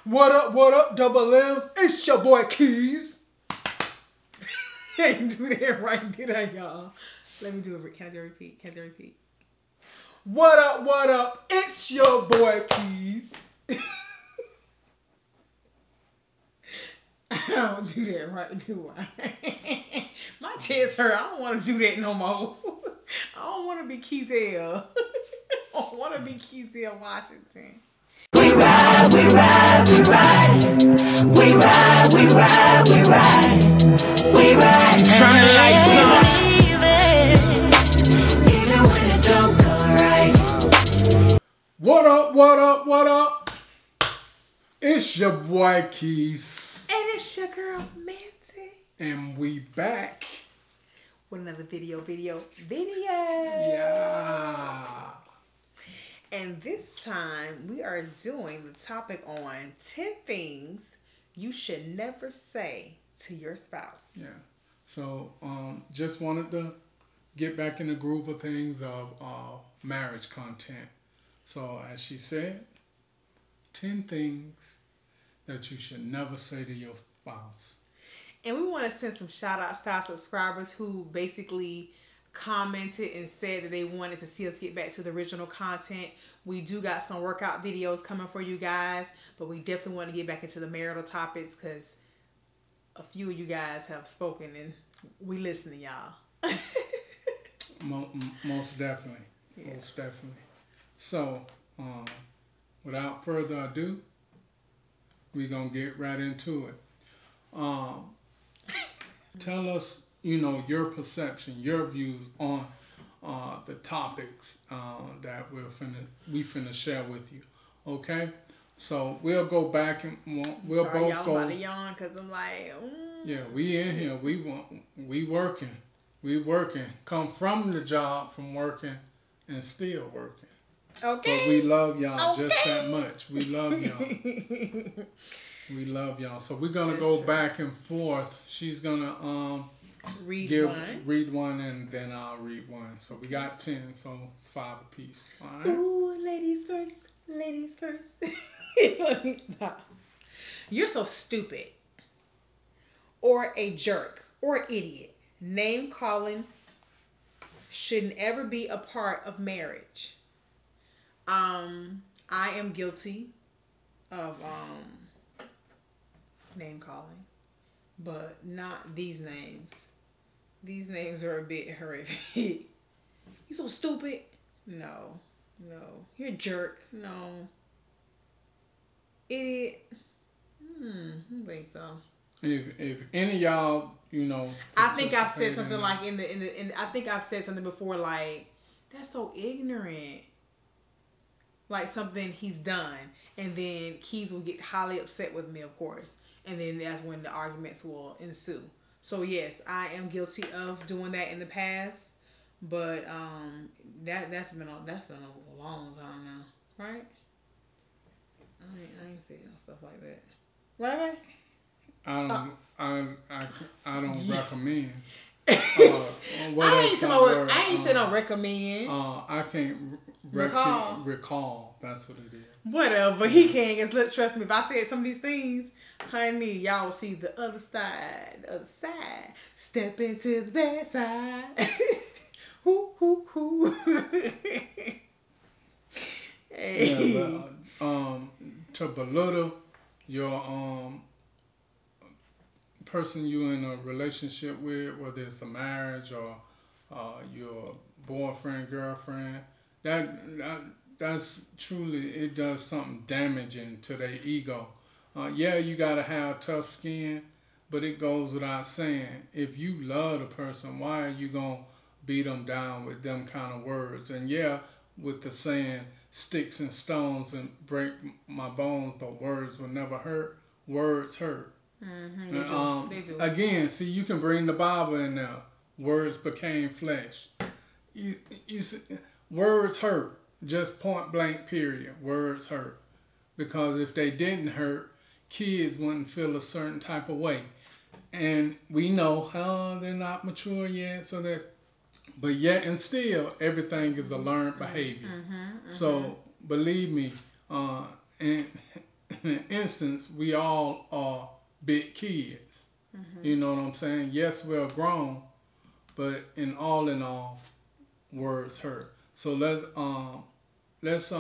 What up, double M's? It's your boy Keys. I ain't do that right, did I, y'all? Let me do it. Can I do a repeat? Can I do a repeat? What up? It's your boy Keys. I don't do that right, do I? My chest hurt. I don't want to do that no more. I don't want to be Keyzel. I don't want to be Keyzel Washington. We ride, we ride, we ride. We ride, we ride, we ride. We ride. Turn the lights on. Even when it don't go right. What up? It's your boy Keys. And it's your girl Mandy. And we back with another video. Yeah. And this time we are doing the topic on 10 things you should never say to your spouse. Yeah. So just wanted to get back in the groove of things of marriage content. So as she said, 10 things that you should never say to your spouse. And we want to send some shout outs to our subscribers who basically commented and said that they wanted to see us get back to the original content. We do got some workout videos coming for you guys, but we definitely want to get back into the marital topics because a few of you guys have spoken and we listen to y'all. Most definitely. Yeah. Most definitely. So, without further ado, we're going to get right into it. Tell us, your perception, your views on the topics that we finna share with you. Okay? So we'll go back and we'll Sorry, both y'all go. about to yawn because I'm like, Yeah, we in here. We working. We working. Come from the job, from working, and still working. Okay. But we love y'all just that much. We love y'all. We love y'all. So we're gonna go back and forth. She's gonna read one and then I'll read one. So we got 10, so it's 5 apiece. All right. Ooh, ladies first. Ladies first. Let me stop. You're so stupid. Or a jerk. Or idiot. Name calling shouldn't ever be a part of marriage. I am guilty of name calling, but not these names. These names are a bit horrific. You so stupid. No. You're a jerk. No. Idiot. I think so. If any of y'all, I think I've said something like I think I've said something before like, that's so ignorant. Like something he's done, and then Keys will get highly upset with me, of course, and then that's when the arguments will ensue. So yes, I am guilty of doing that in the past, but that's been a long time now, right? I ain't saying stuff like that, right? I don't recommend. I ain't saying no recommend. I can't recall. That's what it is. Whatever. He can. Just trust me. If I said some of these things, honey, y'all will see the other side. The other side. Step into the bad side. Hoo. Hey. Yeah, but, to belittle your person you in a relationship with, whether it's a marriage or your boyfriend, girlfriend, that's truly, it does something damaging to their ego. Yeah, you gotta have tough skin, but it goes without saying, if you love the person, why are you gonna beat them down with them kind of words? And yeah, with the saying, sticks and stones and break my bones, but words will never hurt. Words hurt. Mm-hmm, they do. Again, see, you can bring the Bible in there. Words became flesh. You see, words hurt. Just point blank, period. Words hurt. Because if they didn't hurt, kids wouldn't feel a certain type of way. And we know how they're not mature yet, but yet and still, everything is a learned behavior. So believe me, and in an instance, we all are big kids. You know what I'm saying? Yes, we're grown, but in all, words hurt. So let's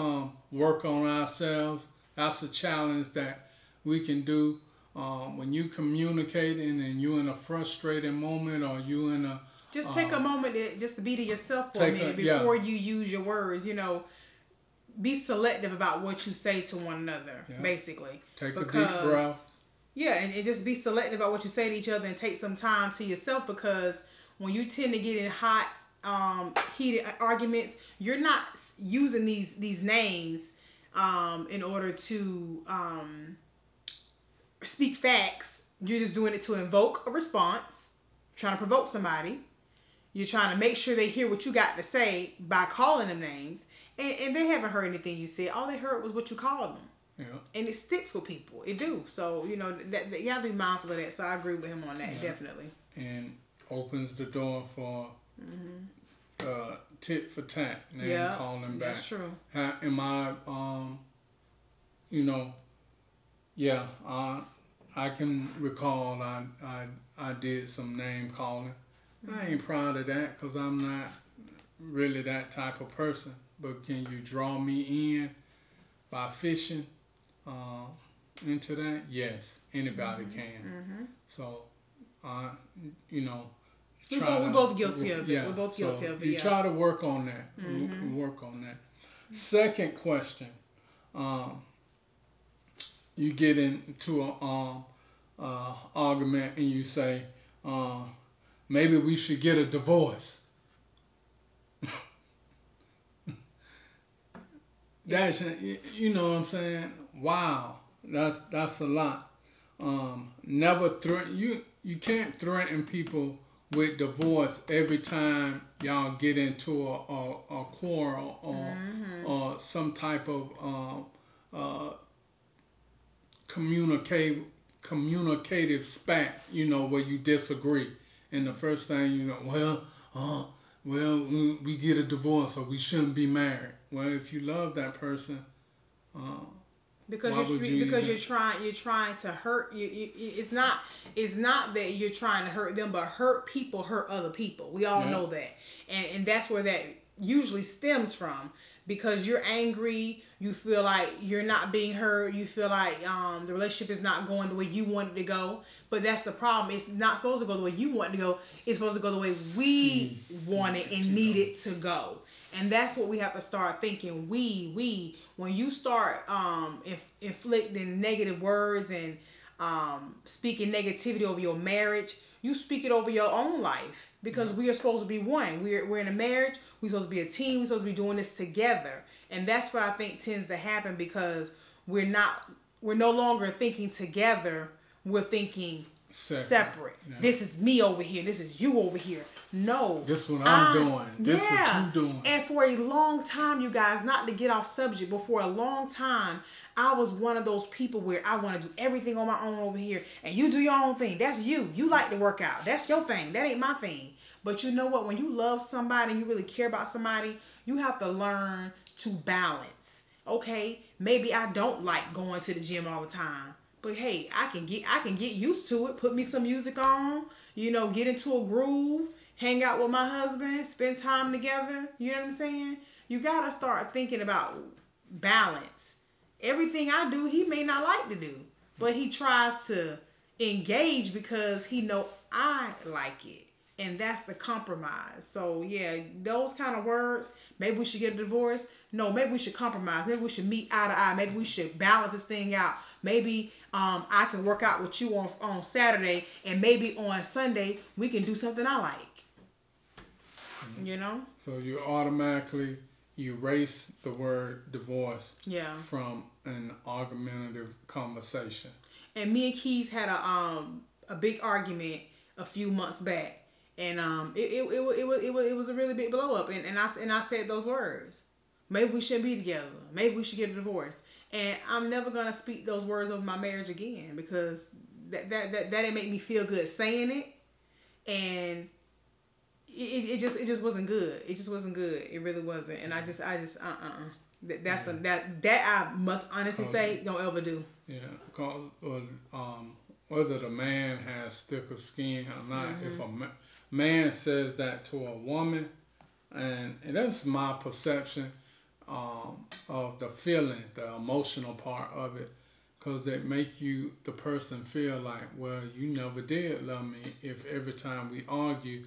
work on ourselves. That's a challenge that we can do. When you communicating and you in a frustrated moment, or you in a just take a moment just to be to yourself for a minute before you use your words. You know, be selective about what you say to one another. Basically, take a deep breath. Yeah, and just be selective about what you say to each other, and take some time to yourself, because when you tend to get in hot, heated arguments, you're not using these names in order to speak facts. You're just doing it to invoke a response, trying to provoke somebody. You're trying to make sure they hear what you got to say by calling them names, and they haven't heard anything you said. All they heard was what you called them. Yeah. And it sticks with people. It do. So, you know, that you have to be mindful of that. So I agree with him on that, definitely. And opens the door for tit for tat. And calling back. That's true. Am I, you know, I can recall I did some name calling. I ain't proud of that, because I'm not really that type of person. But can you draw me in by fishing into that? Yes, anybody can. So, you know, we're both guilty of it. Yeah, we're both guilty of it. You try to work on that. Work on that. Second question. You get into an argument and you say, maybe we should get a divorce. That's, you know what I'm saying? Wow, that's a lot. Never threaten you can't threaten people with divorce every time y'all get into a quarrel or some type of communicative spat, you know, where you disagree, and the first thing you know, well, we get a divorce, or we shouldn't be married. Well, if you love that person, because you're trying to hurt you. It's not that you're trying to hurt them, but hurt people hurt other people. We all know that, and that's where that usually stems from. Because you're angry, you feel like you're not being heard, you feel like the relationship is not going the way you want it to go. But that's the problem. It's not supposed to go the way you want it to go. It's supposed to go the way we want it and need it to go. And that's what we have to start thinking. When you start inflicting negative words and speaking negativity over your marriage, you speak it over your own life. Because we are supposed to be one. We're in a marriage. We're supposed to be a team. We're supposed to be doing this together. And that's what I think tends to happen, because we're no longer thinking together. We're thinking separate. Yeah. This is me over here. This is you over here. No. This is what I'm doing. This is what you doing. And for a long time, you guys, not to get off subject, but for a long time, I was one of those people where I want to do everything on my own over here, and you do your own thing. That's you. You like to work out. That's your thing. That ain't my thing. But you know what? When you love somebody and you really care about somebody, you have to learn to balance. Okay, maybe I don't like going to the gym all the time, but hey, I can get used to it. Put me some music on, you know, get into a groove, hang out with my husband, spend time together. You know what I'm saying? You gotta start thinking about balance. Everything I do, he may not like to do, but he tries to engage because he know I like it. And that's the compromise. So, yeah, those kind of words, maybe we should get a divorce. No, maybe we should compromise. Maybe we should meet eye to eye. Maybe we should balance this thing out. Maybe I can work out with you on Saturday, and maybe on Sunday we can do something I like. You know? So you automatically erase the word divorce from an argumentative conversation. And me and Keyz had a big argument a few months back. And it was a really big blow up, and I said those words. Maybe we shouldn't be together. Maybe we should get a divorce. And I'm never gonna speak those words over my marriage again, because that didn't make me feel good saying it, and it just wasn't good. It just wasn't good. It really wasn't. And I just That's that I must honestly say don't ever do. Yeah, because whether the man has thicker skin or not, if a man says that to a woman, and that's my perception of the feeling, the emotional part of it, because it make you, the person, feel like, well, you never did love me if every time we argue,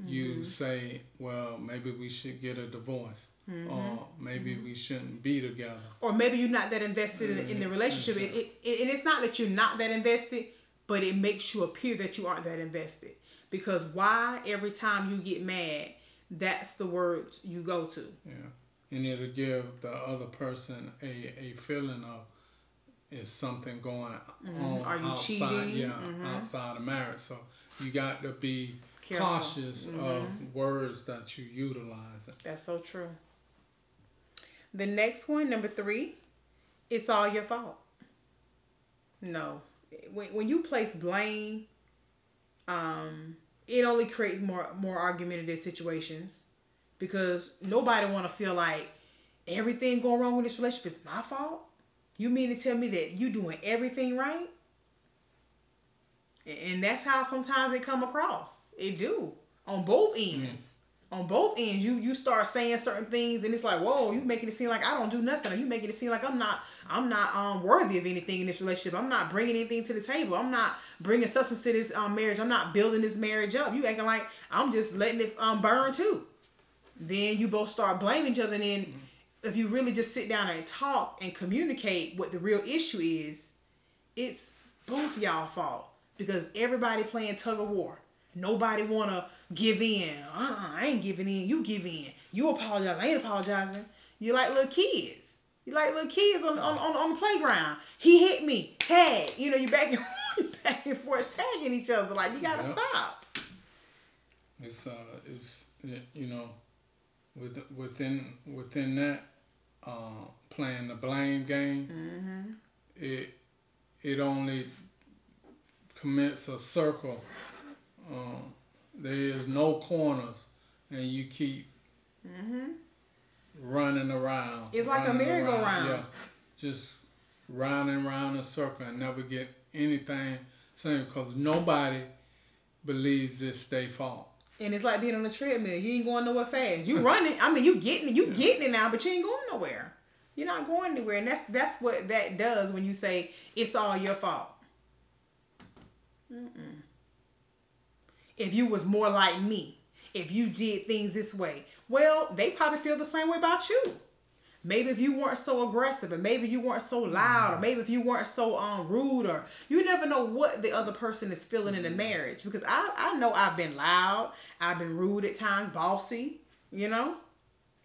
you say, well, maybe we should get a divorce. Or maybe we shouldn't be together. Or maybe you're not that invested in the relationship. And it's not that you're not that invested, but it makes you appear that you aren't that invested. Because why every time you get mad, that's the words you go to. Yeah. And it'll give the other person a feeling of, is something going on Are you outside, cheating? Outside of marriage. So you got to be cautious of words that you utilize. That's so true. The next one, number 3, it's all your fault. No. When you place blame, it only creates more argumentative situations, because nobody want to feel like everything going wrong with this relationship is my fault. You mean to tell me that you doing everything right? And that's how sometimes it come across. It do. On both ends. On both ends, you start saying certain things, and it's like, whoa, you making it seem like I don't do nothing, or you making it seem like I'm not worthy of anything in this relationship. I'm not bringing anything to the table. I'm not bringing substance to this marriage. I'm not building this marriage up. You acting like I'm just letting it burn too. Then you both start blaming each other, and then if you really just sit down and talk and communicate what the real issue is, it's both y'all fault, because everybody playing tug of war. Nobody want to give in. I ain't giving in. You give in. You apologize. I ain't apologizing. You like little kids. You like little kids on the playground. He hit me. Tag. You know, you back and forth tagging each other. Like, you got to stop. It's you know, within that playing the blame game, it only commits a circle. There is no corners, and you keep running around. It's like a merry-go-round. Yeah, just round in a circle and never get anything same, because nobody believes it's their fault. And it's like being on a treadmill. You ain't going nowhere fast. You running. I mean, you getting it now, but you ain't going nowhere. You're not going anywhere, and that's what that does when you say it's all your fault. If you was more like me, if you did things this way, well, they probably feel the same way about you. Maybe if you weren't so aggressive, and maybe you weren't so loud, or maybe if you weren't so rude, or you never know what the other person is feeling in a marriage. Because I know I've been loud, I've been rude at times, bossy, you know,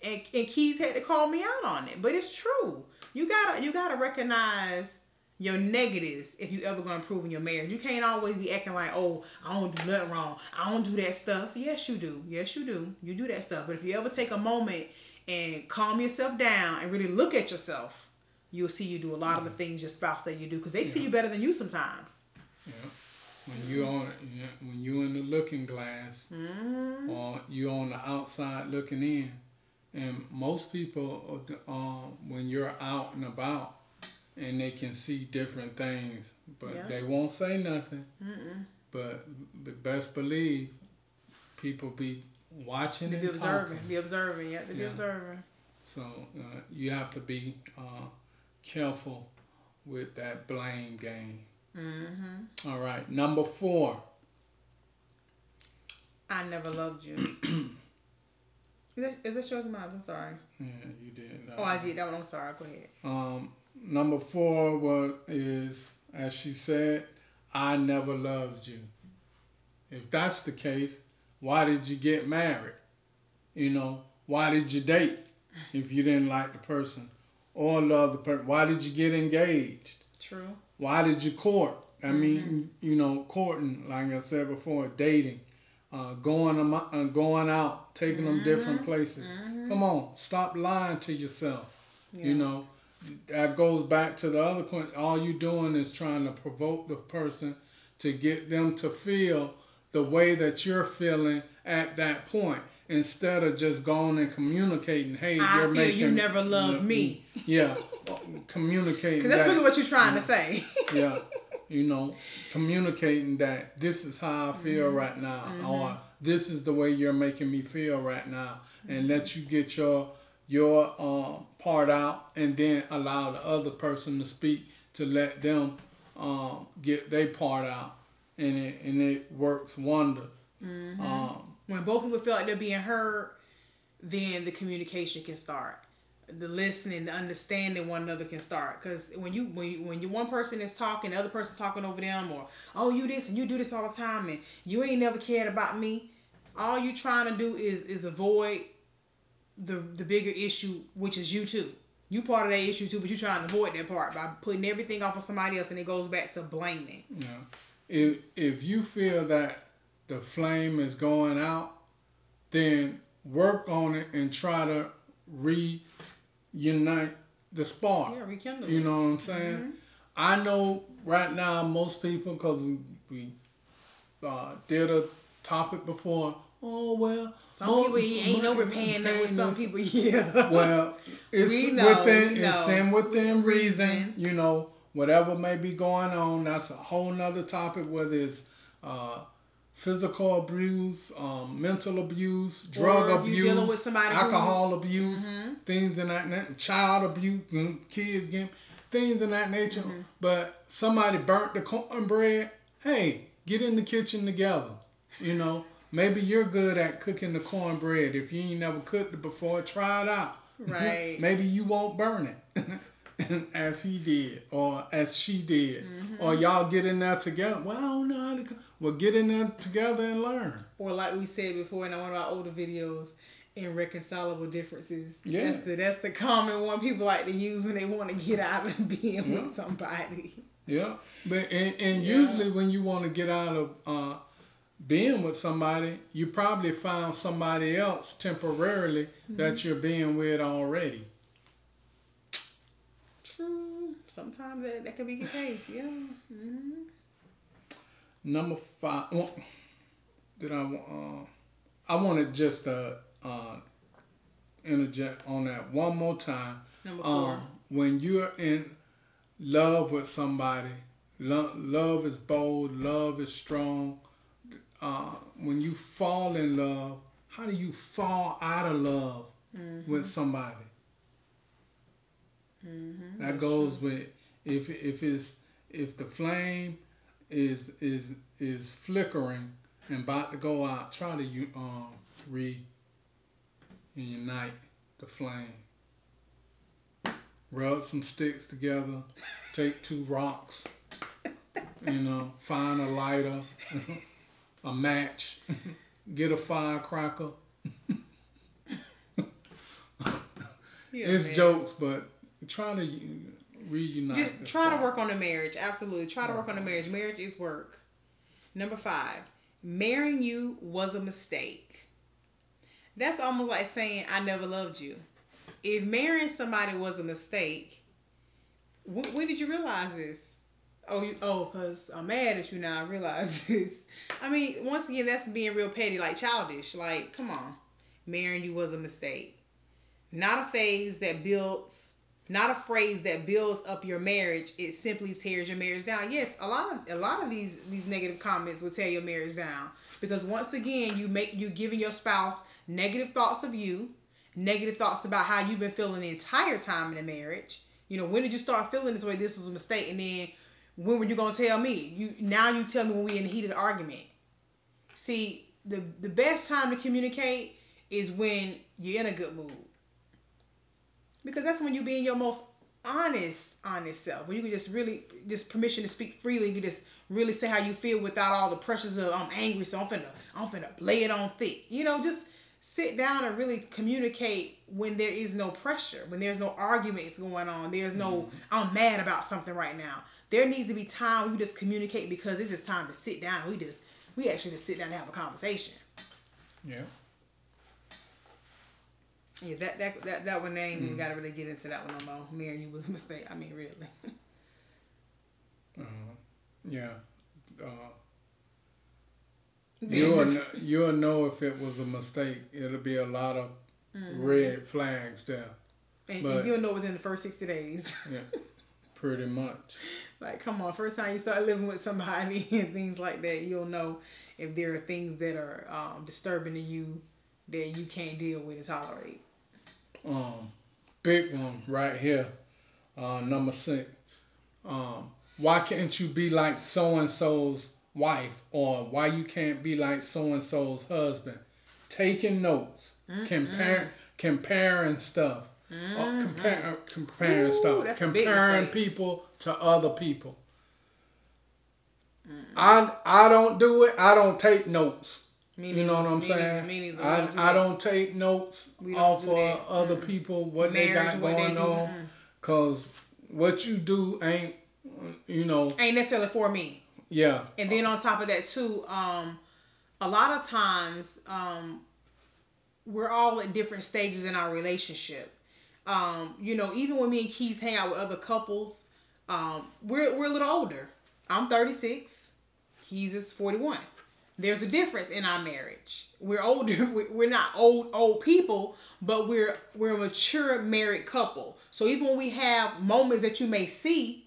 and Keyz had to call me out on it. But it's true. You gotta recognize your negatives if you ever gonna improve in your marriage. You can't always be acting like, oh, I don't do nothing wrong. I don't do that stuff. Yes, you do. Yes, you do. You do that stuff. But if you ever take a moment and calm yourself down and really look at yourself, you'll see you do a lot of the things your spouse say you do, because they see you better than you sometimes. Yeah. When you in the looking glass, or you on the outside looking in, and most people, when you're out and about, and they can see different things, but they won't say nothing. But best believe people be watching and observing. Be observing. You have to be observing. So you have to be careful with that blame game. All right, number 4. I never loved you. Is that yours or mine? I'm sorry. Yeah, you did. I did that one. I'm sorry. Go ahead. Number 4 is, as she said, I never loved you. If that's the case, why did you get married? You know, why did you date if you didn't like the person or love the person? Why did you get engaged? True. Why did you court? I mean, you know, courting, like I said before, dating, going out, taking them different places. Come on, stop lying to yourself. Yeah. You know, that goes back to the other point. All you doing is trying to provoke the person to get them to feel the way that you're feeling at that point. instead of just going and communicating, hey, I feel you never loved me. Yeah, communicating. Because that's really what you're trying to say. Yeah, communicating that this is how I feel right now, or this is the way you're making me feel right now, and let you get your part out, and then allow the other person to speak to let them get their part out, and it works wonders. When both people feel like they're being heard, then the communication can start. The listening, the understanding one another can start. Because when you one person is talking, the other person talking over them, or oh, you this and you do this all the time, and you ain't never cared about me. All you trying to do is avoid the bigger issue, which is you too. You part of that issue too, but you trying to avoid that part by putting everything off of somebody else, and it goes back to blaming. Yeah. If you feel that the flame is going out, then work on it and try to reunite the spark. Yeah, rekindle. You know what I'm saying? I know right now most people, because we did a topic before. Oh well, some people ain't no repaying that with some people. Yeah. Well, it's within reason. You know, whatever may be going on, that's a whole nother topic. Whether it's physical abuse, mental abuse, drug abuse, dealing with somebody alcohol abuse, things in that child abuse, kids getting things in that nature. But somebody burnt the cornbread. Hey, get in the kitchen together. You know, maybe you're good at cooking the cornbread. If you ain't never cooked it before, try it out. Right. Maybe you won't burn it. As he did, or as she did, or y'all get in there together. Well, I don't know how to. Well, get in there together and learn. Or like we said before in one of our older videos, irreconcilable differences. Yeah, that's the common one people like to use when they want to get out of being with somebody. Yeah, but and usually when you want to get out of being with somebody, you probably found somebody else temporarily that you're being with already. Sometimes that can be the case, yeah. Number 5. I wanted just to interject on that one more time. Number 4. When you're in love with somebody, love is bold, love is strong. When you fall in love, how do you fall out of love with somebody? That goes with if the flame is flickering and about to go out, try to reunite the flame. Rub some sticks together, take 2 rocks, find a lighter, a match, get a firecracker. It's jokes, but try to reunite. Try to work on the marriage. Absolutely. Try to work on the marriage. Marriage is work. Number 5. Marrying you was a mistake. That's almost like saying, I never loved you. If marrying somebody was a mistake, when did you realize this? Because I'm mad at you now. I realize this. I mean, once again, that's being real petty, like childish. Like, come on. Marrying you was a mistake. Not a phrase that builds up your marriage. It simply tears your marriage down. Yes, a lot of these negative comments will tear your marriage down, because once again you giving your spouse negative thoughts of you, negative thoughts about how you've been feeling the entire time in the marriage. When did you start feeling this way? This was a mistake, and then when were you gonna tell me? You tell me when we in the heat of the argument. See, the best time to communicate is when you're in a good mood. Because that's when you be in your most honest self. When you can just permission to speak freely. You can just really say how you feel without all the pressures of, I'm angry, so I'm finna lay it on thick. Just sit down and really communicate when there is no pressure, when there's no arguments going on. There's no, I'm mad about something right now. There needs to be time where you just communicate, because it's just time to sit down. We actually just sit down and have a conversation. Yeah. Yeah, that one, they ain't even got to really get into that one no more. Marrying you was a mistake. I mean, really. Yeah. You'll know if it was a mistake. It'll be a lot of red flags there. And you'll know within the first 60 days. Yeah, pretty much. Like, come on, first time you start living with somebody and things like that, you'll know if there are things that are disturbing to you that you can't deal with and tolerate. Big one right here, number 6. Why can't you be like so-and-so's wife, or why you can't be like so-and-so's husband? Taking notes, comparing stuff. Comparing stuff, comparing people to other people. I don't do it. I don't take notes. You know what I'm saying? I don't take notes off of other people, what they got going on, because what you do ain't necessarily for me. Yeah. And then on top of that too, a lot of times we're all at different stages in our relationship. Even when me and Keyz hang out with other couples, we're a little older. I'm 36. Keyz is 41. There's a difference in our marriage. We're older. We're not old people, but we're a mature married couple. So even when we have moments that you may see,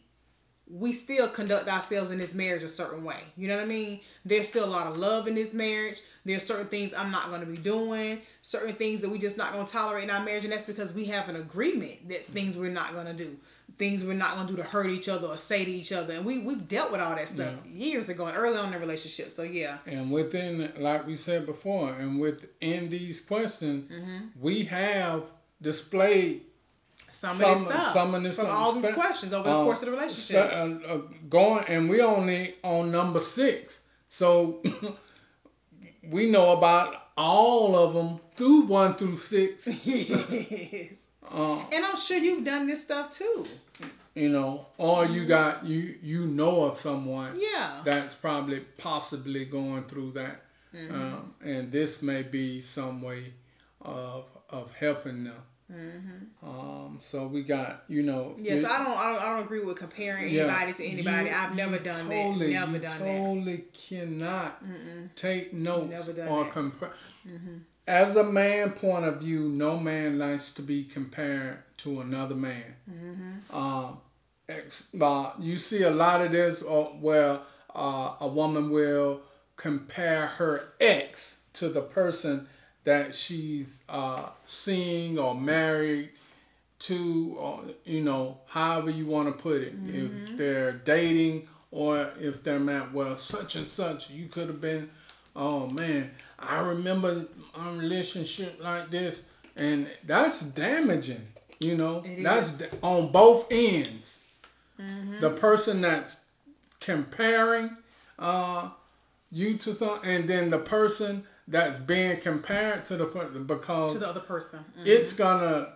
we still conduct ourselves in this marriage a certain way. You know what I mean? There's still a lot of love in this marriage. There's certain things I'm not going to be doing. Certain things that we just not going to tolerate in our marriage. And that's because we have an agreement that things we're not going to do. Things we're not going to do to hurt each other or say to each other. And we've dealt with all that stuff years ago and early on in the relationship. So, yeah. And within, like we said before, and within these questions, we have displayed some of this from all these questions over the course of the relationship. And we only on number 6. So we know about all of them through 1 through 6. Yes. And I'm sure you've done this stuff too. Or you got you know of someone that's possibly going through that. And this may be some way of helping them. So we got, Yes, I don't agree with comparing anybody to anybody. I've never done that. Never done that. Totally cannot take notes or compare. As a man point of view, no man likes to be compared to another man. You see a lot of this where a woman will compare her ex to the person that she's seeing or married to, or, however you want to put it. If they're dating or if they're married, well, such and such, you could have been, oh man, I remember a relationship like this. And that's damaging, That's on both ends. The person that's comparing you to something, and then the person that's being compared to the other person. It's gonna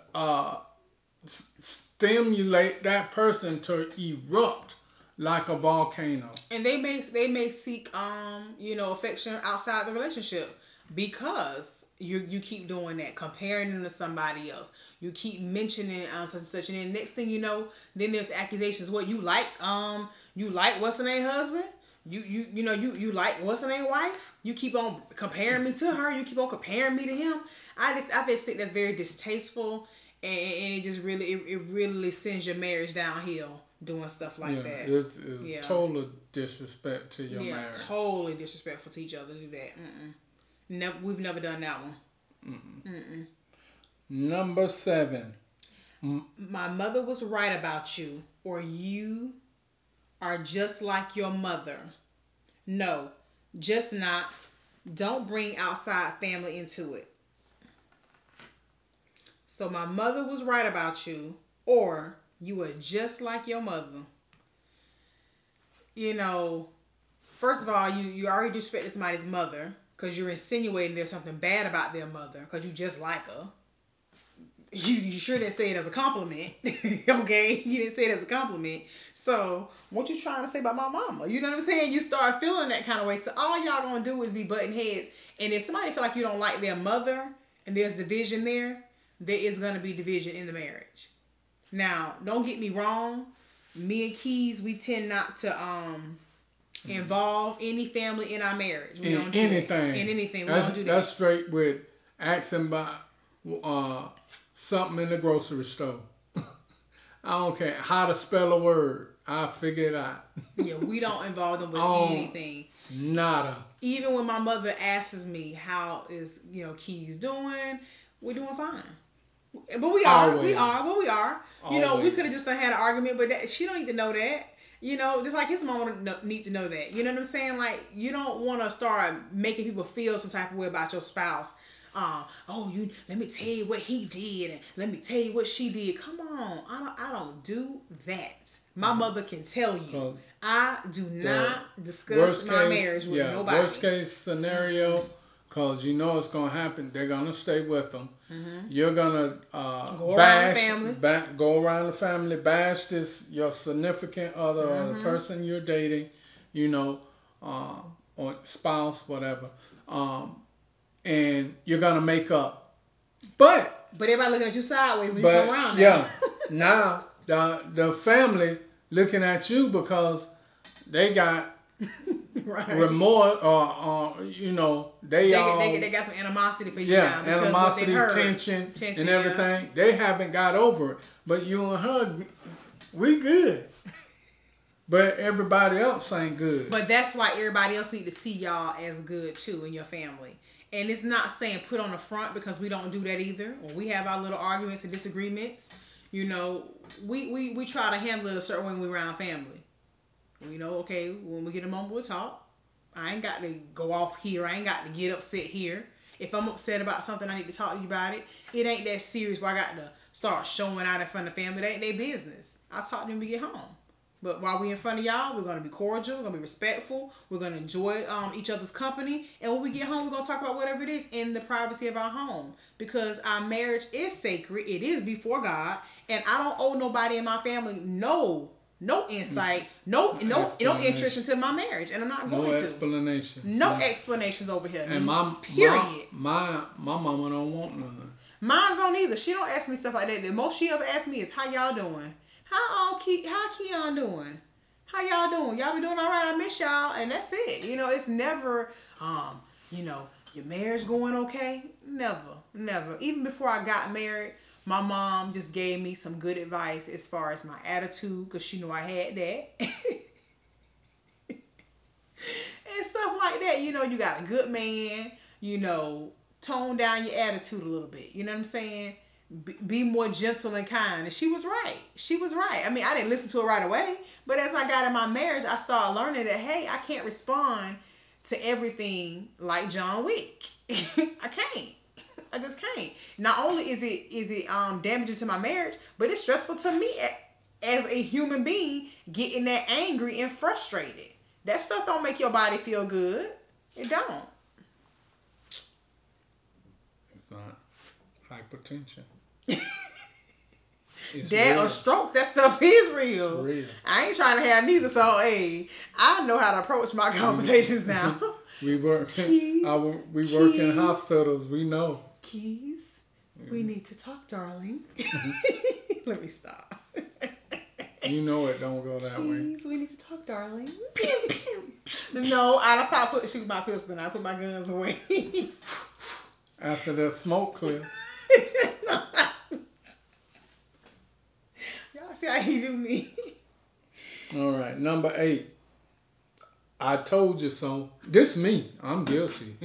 stimulate that person to erupt like a volcano. And they may seek affection outside the relationship because you keep doing that, comparing them to somebody else. You keep mentioning such and such, and then next thing you know, then there's accusations. What you like what's her name husband? You like what's her name wife? You keep on comparing me to her. You keep on comparing me to him. I just think that's very distasteful, and it just really sends your marriage downhill doing stuff like that. It's total disrespect to your marriage. Yeah, totally disrespectful to each other to do that. We've never done that one. Number 7. My mother was right about you, or you are just like your mother. No, just not. Don't bring outside family into it. So my mother was right about you, or you are just like your mother. First of all, you already disrespected somebody's mother because you're insinuating there's something bad about their mother because you just like her. You sure didn't say it as a compliment. Okay? You didn't say it as a compliment. So, what you trying to say about my mama? You know what I'm saying? You start feeling that kind of way. So, all y'all gonna do is be butting heads. And if somebody feel like you don't like their mother and there's division there is gonna be division in the marriage. Now, don't get me wrong. Me and Keyz, we tend not to involve any family in our marriage. We don't do anything. That. In anything. We don't do that. That's straight with asking about something in the grocery store. I don't care how to spell a word. I'll figure it out. Yeah, we don't involve them with anything. Nada. Even when my mother asks me how is Keyz doing, we're doing fine. But we are. Always. We are. Always. We could have just had an argument, but she don't need to know that. Just like his mom need to know that. You know what I'm saying? Like, you don't want to start making people feel some type of way about your spouse. Let me tell you what he did, and let me tell you what she did. Come on, I don't do that. My mother can tell you. I do not discuss my marriage with nobody. Worst case scenario, because it's going to happen. They're going to stay with them. Mm-hmm. You're going to go around the family, bash your significant other or the person you're dating, or spouse, whatever. And you're going to make up. But everybody looking at you sideways when you come around. Yeah. Now, the family looking at you because they got remorse or they got some animosity for you now. Animosity, tension and everything. Yeah. They haven't got over it. But you and her, we good. But everybody else ain't good. But that's why everybody else need to see y'all as good too in your family. And it's not saying put on the front, because we don't do that either. When we have our little arguments and disagreements, we try to handle it a certain way when we're around family. Okay, when we get a moment, we'll talk. I ain't got to go off here. I ain't got to get upset here. If I'm upset about something, I need to talk to you about it. It ain't that serious where I got to start showing out in front of family. That ain't their business. I'll talk to them when we get home. But while we in front of y'all, we're going to be cordial. We're going to be respectful. We're going to enjoy each other's company. And when we get home, we're going to talk about whatever it is in the privacy of our home. Because our marriage is sacred. It is before God. And I don't owe nobody in my family no insight, no interest into my marriage. And I'm not going to. No explanations. No explanations over here. And my mama don't want none. Mine don't either. She don't ask me stuff like that. The most she ever asks me is, how y'all doing? How Keon doing? How y'all doing? Y'all be doing all right? I miss y'all. And that's it. It's never, your marriage going okay? Never. Even before I got married, my mom just gave me some good advice as far as my attitude, because she knew I had that. And stuff like that. You got a good man, tone down your attitude a little bit. You know what I'm saying? Be more gentle and kind. And she was right. I mean, I didn't listen to her right away, but as I got in my marriage, I started learning that, hey, I can't respond to everything like John Wick. I can't. I just can't. Not only is it damaging to my marriage, but it's stressful to me as a human being, getting that angry and frustrated. That stuff don't make your body feel good. It don't. It's not hypertension. That or strokes, that stuff is real. It's real. I ain't trying to have neither, so hey, I know how to approach my conversations now. We work in hospitals, we know. Keyz, we need to talk, darling. Let me stop. You know it don't go that Keyz, way. We need to talk, darling. No, I stopped shooting my pistol and I put my guns away. After that smoke clear. Y'all see how he do me. All right, number 8. I told you so. This me. I'm guilty.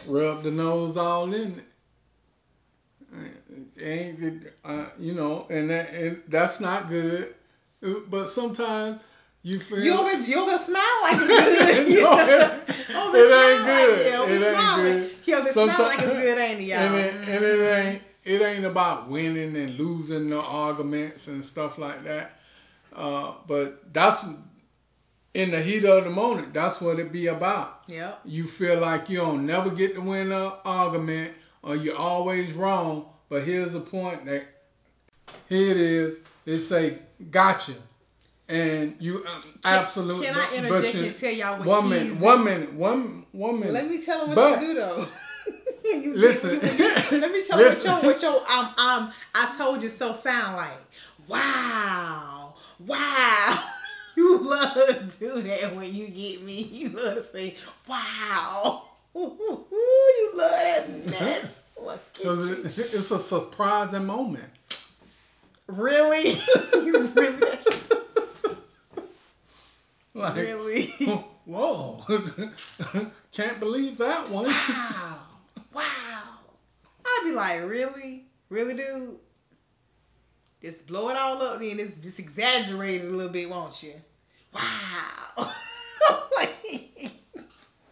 Rub the nose all in it. And that's not good. But sometimes you feel you over smile like it's good. It ain't good. He over smile like it's good, ain't he, y'all? And it ain't about winning and losing the arguments and stuff like that. But that's in the heat of the moment. That's what it be about. Yeah. You feel like you don't never get to win an argument, or you're always wrong. But here's the point that here it is. It say gotcha. And you absolutely. Can I interject and tell y'all what one minute. Let me tell him what you do though. Listen. Let me tell you what your I told you so sound like. Wow. You love to do that when you get me. You love to say, wow. You love that mess. Because it's a surprising moment. Really? You really? Like, really? Whoa. Can't believe that one. Wow. I'd be like, really? Really, dude? Just blow it all up then. Just exaggerate it a little bit, won't you? Wow.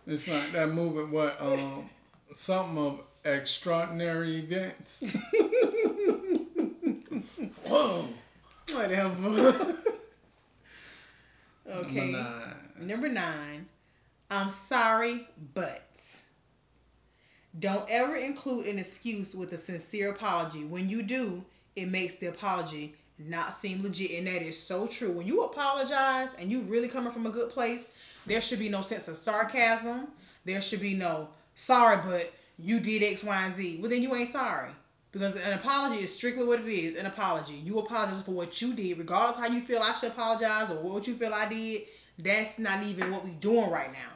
It's like that movie, what, something of extraordinary events. Whoa. Whatever. Okay. Number 9. I'm sorry, but. Don't ever include an excuse with a sincere apology. When you do, it makes the apology not seem legit. And that is so true. When you apologize and you really coming from a good place, there should be no sense of sarcasm. There should be no, sorry, but you did X, Y, and Z. Well, then you ain't sorry. Because an apology is strictly what it is, an apology. You apologize for what you did. Regardless how you feel I should apologize or what you feel I did, that's not even what we're doing right now.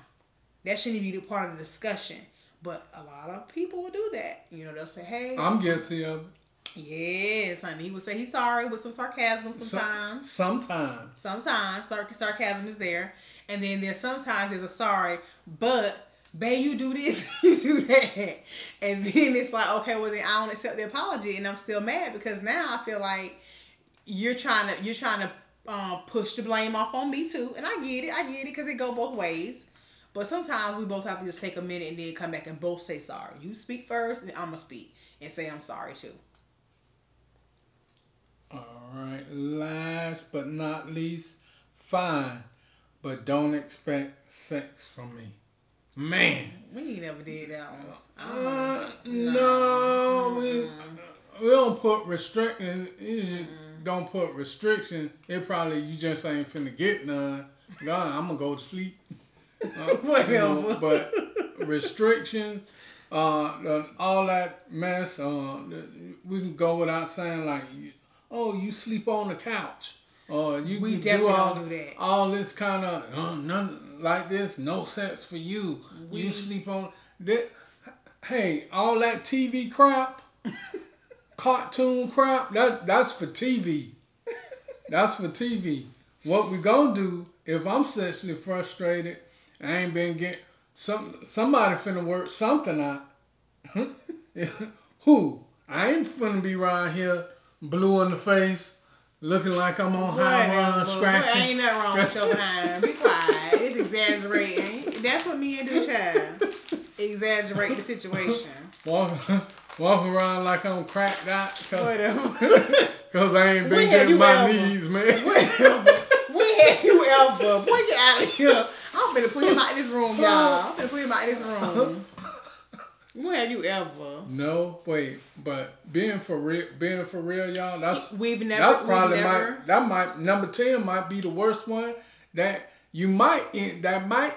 That shouldn't even be part of the discussion. But a lot of people will do that. You know, they'll say, hey. I'm guilty of it. Yes, honey. He would say he's sorry with some sarcasm sometimes. Sometimes. Sarcasm is there. And then sometimes there's a sorry, but, babe, you do this, you do that. And then it's like, okay, well, then I don't accept the apology. And I'm still mad because now I feel like you're trying to push the blame off on me too. And I get it because it go both ways. But sometimes we both have to just take a minute and then come back and both say sorry. You speak first, and I'm going to speak and say I'm sorry too. All right. Last but not least, fine. But don't expect sex from me. Man. We ain't never did that one. No. We don't put restriction. Don't put restriction. It probably, you just ain't finna get none. God, I'm going to go to sleep. But restrictions, all that mess, we can go without saying like, oh, you sleep on the couch, or we definitely do that. All this kind of none like this, no sex for you. You sleep on that. Hey, all that TV crap, cartoon crap, that's for TV. That's for TV. What we gonna do if I'm sexually frustrated? I ain't been getting somebody finna work something out. Who? I ain't finna be around here blue in the face, looking like I'm on high run, scratching. Ain't nothing wrong with your behind. Be quiet. It's exaggerating. That's what men do, child. Exaggerate the situation. Walk around like I'm cracked out. Because I ain't been getting my knees, man. Whatever. When have you ever? Boy, get out of here. I'm finna put him out of this room, y'all. I'm finna put him out of this room. When have you ever? No, wait, but being for real, y'all. That's number 10 might be the worst one that might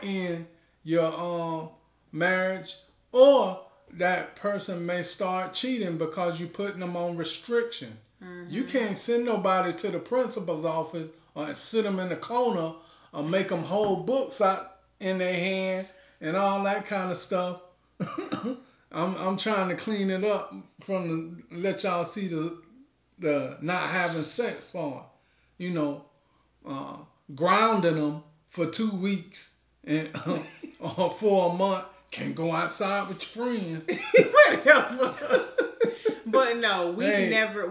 end your marriage, or that person may start cheating because you putting them on restriction. Mm-hmm. You can't send nobody to the principal's office or sit them in the corner or make them hold books out in their hand and all that kind of stuff. I'm trying to clean it up let y'all see the not having sex part. You know, grounding them for 2 weeks and or for a month. Can't go outside with your friends. But no, we've never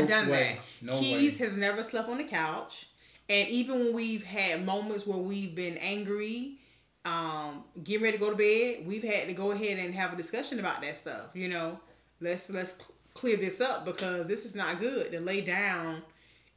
done that. No Keyz has never slept on the couch, and even when we've had moments where we've been angry, getting ready to go to bed, we've had to go ahead and have a discussion about that stuff. You know, let's clear this up because this is not good to lay down,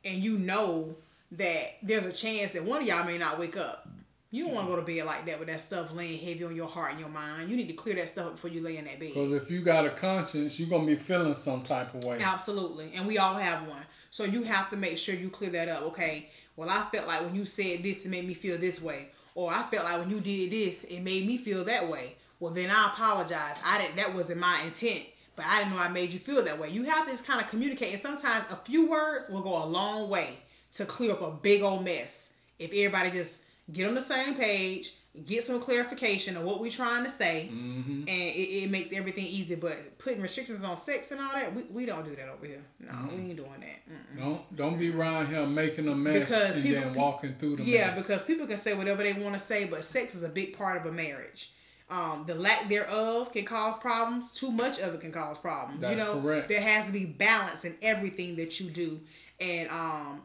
and you know that there's a chance that one of y'all may not wake up. You don't want to go to bed like that with that stuff laying heavy on your heart and your mind. You need to clear that stuff up before you lay in that bed. Because if you got a conscience, you're going to be feeling some type of way. Absolutely. And we all have one. So you have to make sure you clear that up. Okay, well, I felt like when you said this, it made me feel this way. Or I felt like when you did this, it made me feel that way. Well, then I apologize. That wasn't my intent, but I didn't know I made you feel that way. You have to just kind of communicate, and sometimes a few words will go a long way to clear up a big old mess. If everybody just get on the same page, get some clarification of what we're trying to say, and it makes everything easy. But putting restrictions on sex and all that, we don't do that over here. No, we ain't doing that. Don't be around here making a mess then walking through the mess. Yeah, because people can say whatever they want to say, but sex is a big part of a marriage. The lack thereof can cause problems. Too much of it can cause problems. That's correct. There has to be balance in everything that you do. And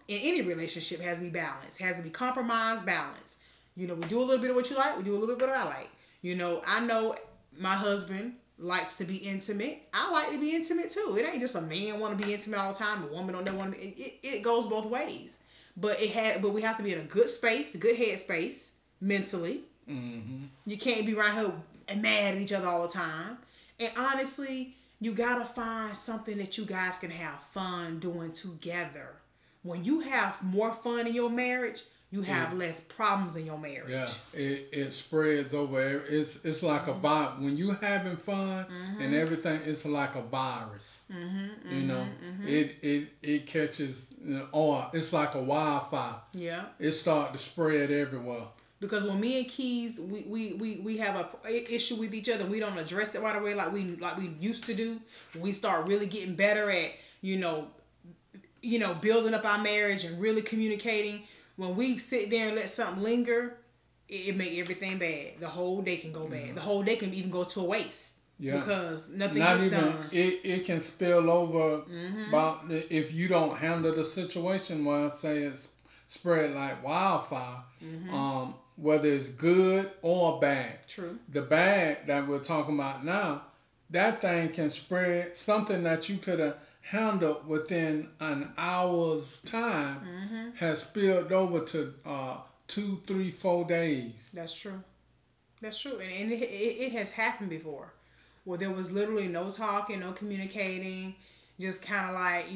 in any relationship has to be balance. Has to be compromise, balance. We do a little bit of what you like. We do a little bit of what I like. I know my husband likes to be intimate. I like to be intimate too. It ain't just a man want to be intimate all the time. A woman don't want to be. It goes both ways. But we have to be in a good space, a good head space, mentally. You can't be around here and mad at each other all the time. And honestly, you gotta find something that you guys can have fun doing together. When you have more fun in your marriage, you have less problems in your marriage. Yeah, it spreads over. It's like a virus. When you having fun and everything, it's like a virus. It catches, or it's like a wildfire. Yeah, it start to spread everywhere. Because when me and Keyz, we have a issue with each other, and we don't address it right away like we used to do. We start really getting better at building up our marriage and really communicating. When we sit there and let something linger, it make everything bad. The whole day can go bad. The whole day can even go to a waste. Yeah. Because nothing gets done. It can spill over about if you don't handle the situation. Well, I say it's spread like wildfire. Whether it's good or bad. True. The bad that we're talking about now, that thing can spread. Something that you could have handled within an hour's time has spilled over to 2, 3, 4 days. That's true. That's true. And it has happened before. Where there was literally no talking, no communicating. Just kind of like,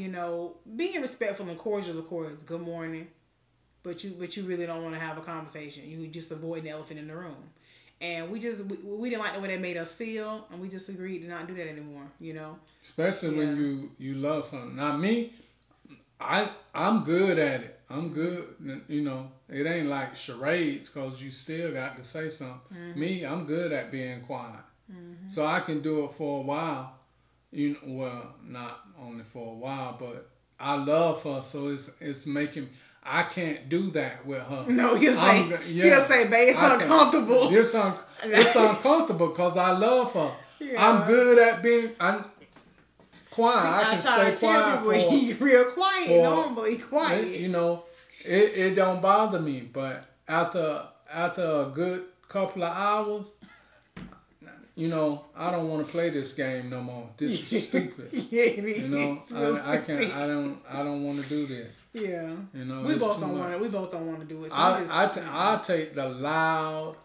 being respectful and cordial, of course. Good morning. But you really don't want to have a conversation. You just avoid the elephant in the room. And we didn't like the way that made us feel, and we just agreed to not do that anymore. Especially when you love something. Now me, I'm good at it. I'm good. It ain't like charades because you still got to say something. Me, I'm good at being quiet, so I can do it for a while. Well, not only for a while, but I love her, so it's making. I can't do that with her. No, he'll say, babe, it's uncomfortable. It's uncomfortable because I love her. Yeah. I'm good at being quiet. I can stay quiet. He's real quiet, normally quiet. It don't bother me, but after a good couple of hours, I don't want to play this game no more. This is stupid. I can't. I don't want to do this. Yeah. We both don't want it. We both don't want to do it. So I take the loud,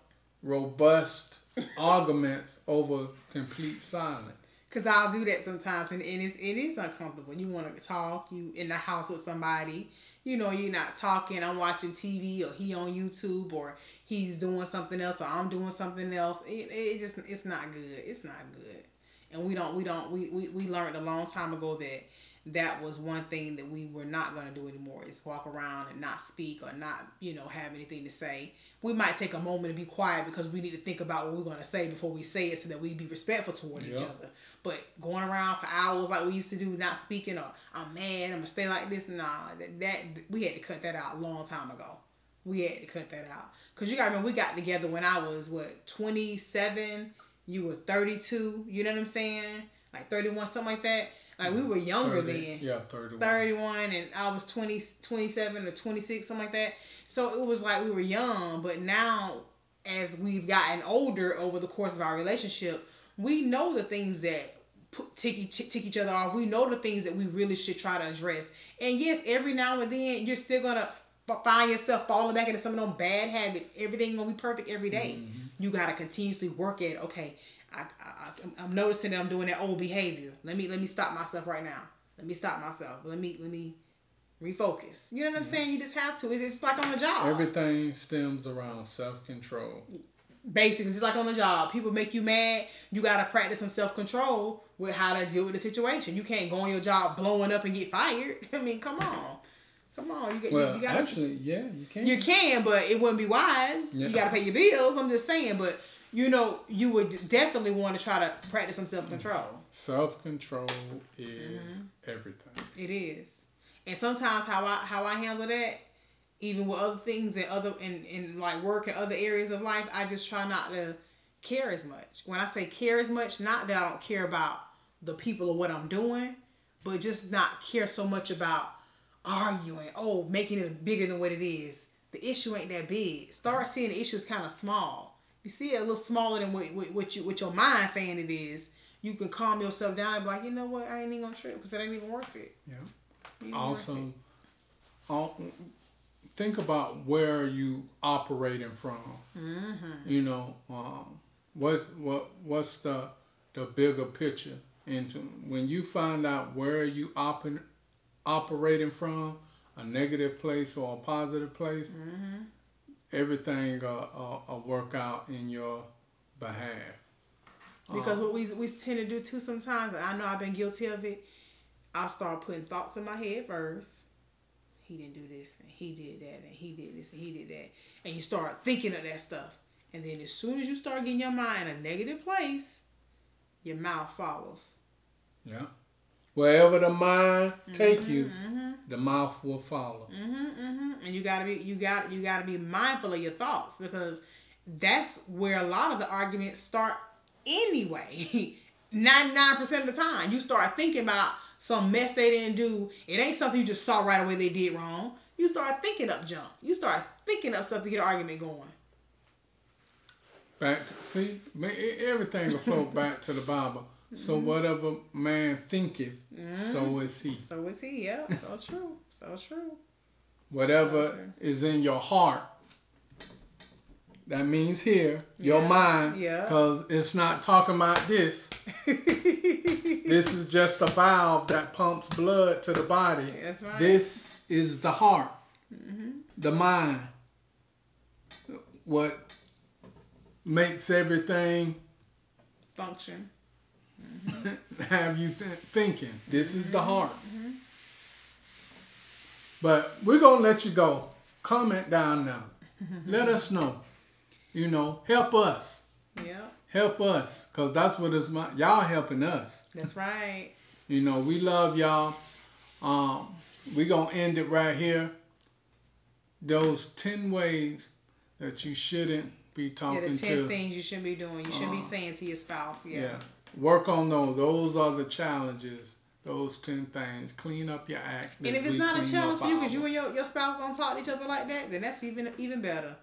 robust arguments over complete silence. Cause I'll do that sometimes, and it is uncomfortable. You want to talk. You in the house with somebody. You're not talking. I'm watching TV, or he on YouTube, or he's doing something else, or I'm doing something else. It's not good. It's not good. And we learned a long time ago that was one thing that we were not going to do anymore, is walk around and not speak or not, have anything to say. We might take a moment to be quiet because we need to think about what we're going to say before we say it so that we be respectful toward each other. But going around for hours like we used to do, not speaking, or I'm mad, I'm going to stay like this, that we had to cut that out a long time ago. We had to cut that out. Because you got to remember, we got together when I was, 27, you were 32, you know what I'm saying? Like 31, something like that. Like, we were younger 30, then. Yeah, 31. 31, and I was 27 or 26, something like that. So it was like we were young, but now, as we've gotten older over the course of our relationship, we know the things that tick each other off. We know the things that we really should try to address. And yes, every now and then, you're still going to find yourself falling back into some of those bad habits. Everything going to be perfect every day. You got to continuously work at, okay, I'm noticing that I'm doing that old behavior. Let me stop myself right now. Let me stop myself. Let me refocus. You know what I'm saying? You just have to. It's like on the job. Everything stems around self-control. Basically, it's like on the job. People make you mad. You got to practice some self-control with how to deal with the situation. You can't go on your job blowing up and get fired. I mean, come on. Come on. You gotta, actually, yeah, you can. You can, but it wouldn't be wise. Yeah. You got to pay your bills. I'm just saying. But, you know, you would definitely want to try to practice some self-control. Self-control is everything. It is. And sometimes how I handle that, even with other things and other in like work and other areas of life, I just try not to care as much. When I say care as much, not that I don't care about the people or what I'm doing, but just not care so much about arguing, making it bigger than what it is. The issue ain't that big. Start seeing the issue as kind of small. You see it a little smaller than what your mind saying it is. You can calm yourself down and be like, you know what, I ain't even gonna trip because it ain't even worth it. Yeah. Also, think about where you operating from. You know, what's the bigger picture into when you find out where you operating from, a negative place or a positive place. Everything will work out in your behalf. Because what we tend to do too sometimes, and I know I've been guilty of it, I'll start putting thoughts in my head first. He didn't do this, and he did that, and he did this, and he did that. And you start thinking of that stuff. And then as soon as you start getting your mind in a negative place, your mouth follows. Yeah. Wherever the mind take you, the mouth will follow. And you gotta be mindful of your thoughts, because that's where a lot of the arguments start anyway. 99% of the time, you start thinking about some mess they didn't do. It ain't something you just saw right away they did wrong. You start thinking up junk. You start thinking up stuff to get an argument going. Everything will flow back to the Bible. So whatever man thinketh, so is he. So is he, yeah. So true. So true. Whatever is in your heart, that means here, your mind, because it's not talking about this. This is just a valve that pumps blood to the body. That's right. This is the heart, the mind, what makes everything function. Have you thinking. This is the heart. But we're going to let you go. Comment down now. Let us know. You know, help us. Yeah. Help us. Because that's what it's about. Y'all helping us. That's right. You know, we love y'all. We're going to end it right here. Those 10 ways that you shouldn't be talking to. The 10 things you shouldn't be doing. You shouldn't be saying to your spouse. Yeah. Work on those. Those are the challenges. Those 10 things. Clean up your act. And if it's not a challenge for you because you and your spouse don't talk to each other like that, then that's even better.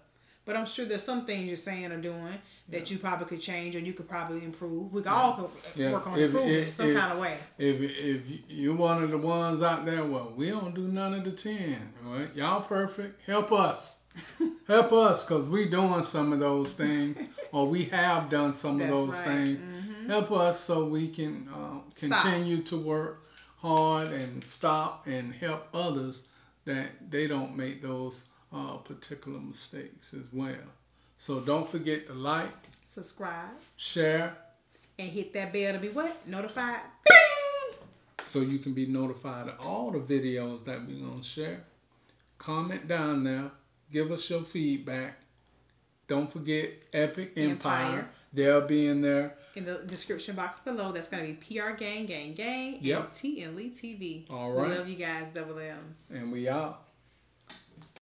But I'm sure there's some things you're saying or doing that you probably could change or you could probably improve. We all could work on improving some kind of way. If you're one of the ones out there, well, we don't do none of the 10. Right? Y'all perfect. Help us. Help us, because we doing some of those things, or we have done some of those things. Help us so we can continue to work hard and stop and help others that they don't make those particular mistakes as well. So don't forget to like, subscribe, share, and hit that bell to be what? Notified. So you can be notified of all the videos that we're going to share. Comment down there. Give us your feedback. Don't forget Epic Empire. They'll be in there. In the description box below, that's going to be PR Gang, Gang, Gang, and T and Lee TV. All right. We love you guys, Double M's. And we out.